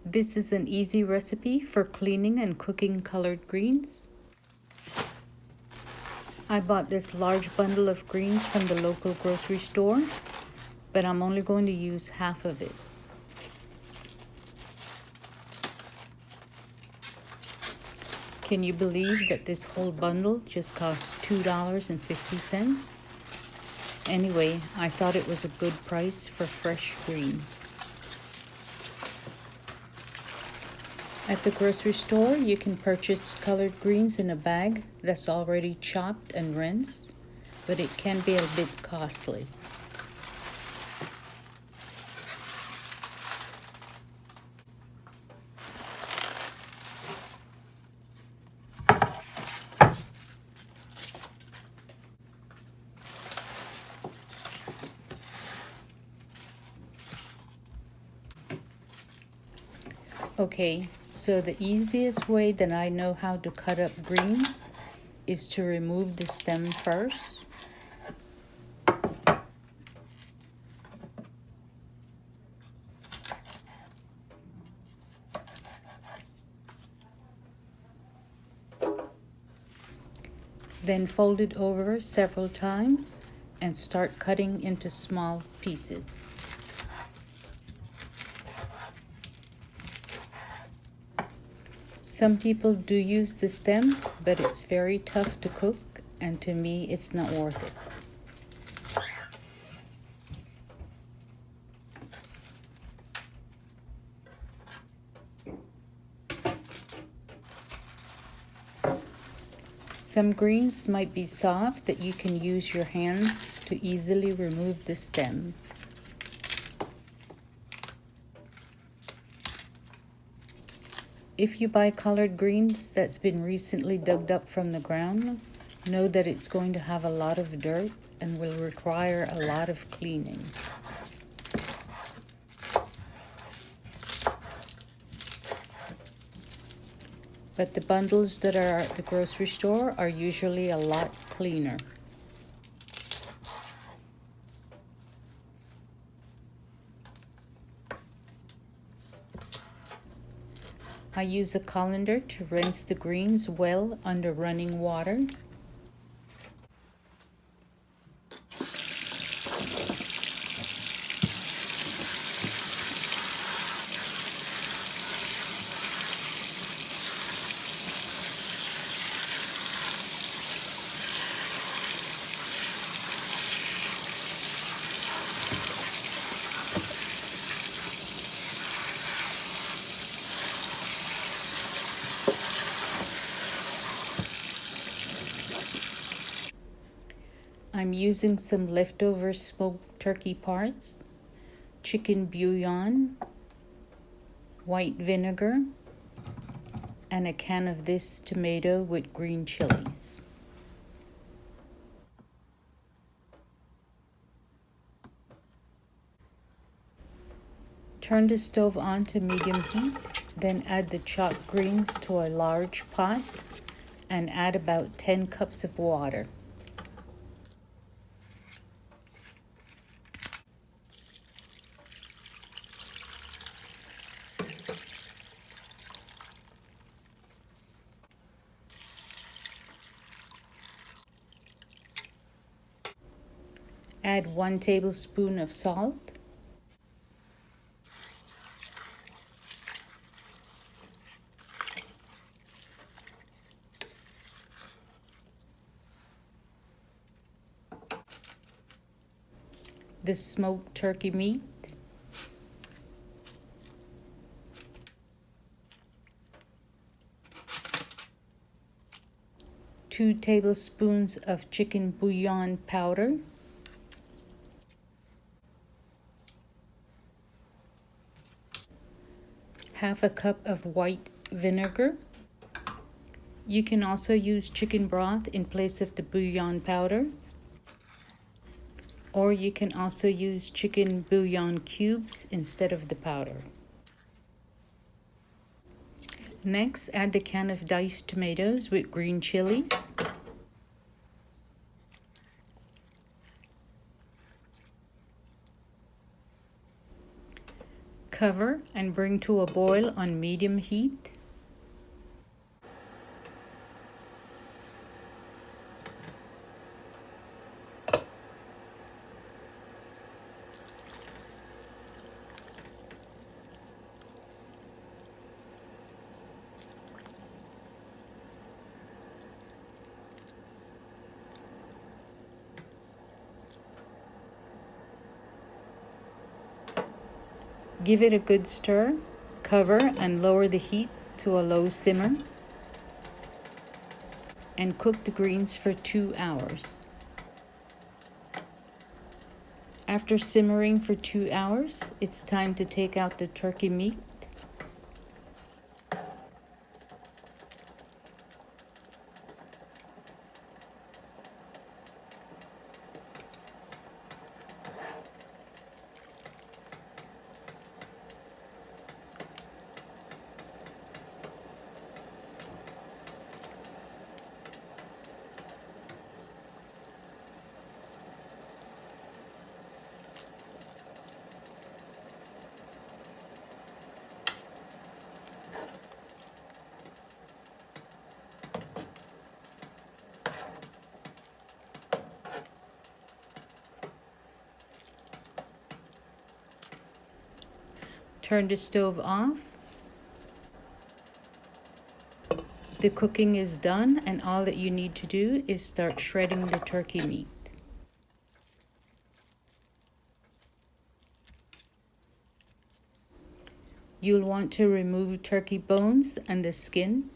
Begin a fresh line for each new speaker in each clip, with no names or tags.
This is an easy recipe for cleaning and cooking collard greens. I bought this large bundle of greens from the local grocery store, but I'm only going to use half of it. Can you believe that this whole bundle just cost $2.50? Anyway, I thought it was a good price for fresh greens. At the grocery store, you can purchase collard greens in a bag that's already chopped and rinsed, but it can be a bit costly. Okay, so the easiest way that I know how to cut up greens is to remove the stem first. Then fold it over several times and start cutting into small pieces. Some people do use the stem, but it's very tough to cook, and to me it's not worth it. Some greens might be soft that you can use your hands to easily remove the stem. If you buy collard greens that's been recently dug up from the ground, know that it's going to have a lot of dirt and will require a lot of cleaning. But the bundles that are at the grocery store are usually a lot cleaner. I use a colander to rinse the greens well under running water. I'm using some leftover smoked turkey parts, chicken bouillon, white vinegar, and a can of this tomato with green chilies. Turn the stove on to medium heat, then add the chopped greens to a large pot and add about 10 cups of water. Add 1 tablespoon of salt. The smoked turkey meat. Two tablespoons of chicken bouillon powder. Half a cup of white vinegar. You can also use chicken broth in place of the bouillon powder, or you can also use chicken bouillon cubes instead of the powder. Next, add the can of diced tomatoes with green chilies. Cover and bring to a boil on medium heat. Give it a good stir, cover and lower the heat to a low simmer, and cook the greens for 2 hours. After simmering for 2 hours, it's time to take out the turkey meat. Turn the stove off. The cooking is done, and all that you need to do is start shredding the turkey meat. You'll want to remove turkey bones and the skin.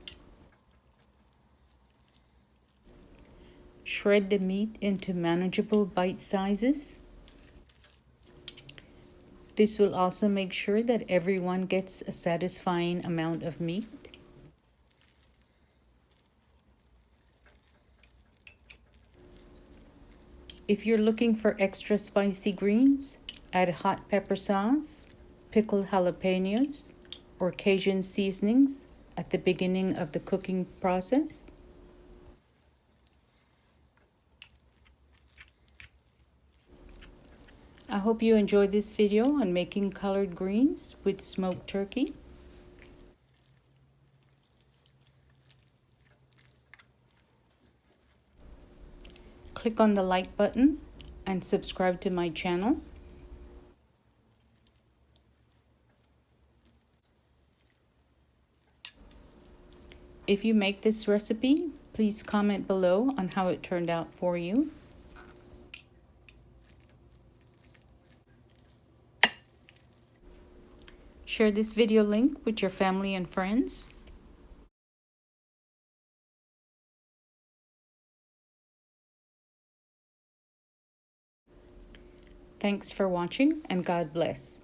Shred the meat into manageable bite sizes. This will also make sure that everyone gets a satisfying amount of meat. If you're looking for extra spicy greens, add hot pepper sauce, pickled jalapenos, or Cajun seasonings at the beginning of the cooking process. I hope you enjoyed this video on making collard greens with smoked turkey. Click on the like button and subscribe to my channel. If you make this recipe, please comment below on how it turned out for you. Share this video link with your family and friends. Thanks for watching, and God bless.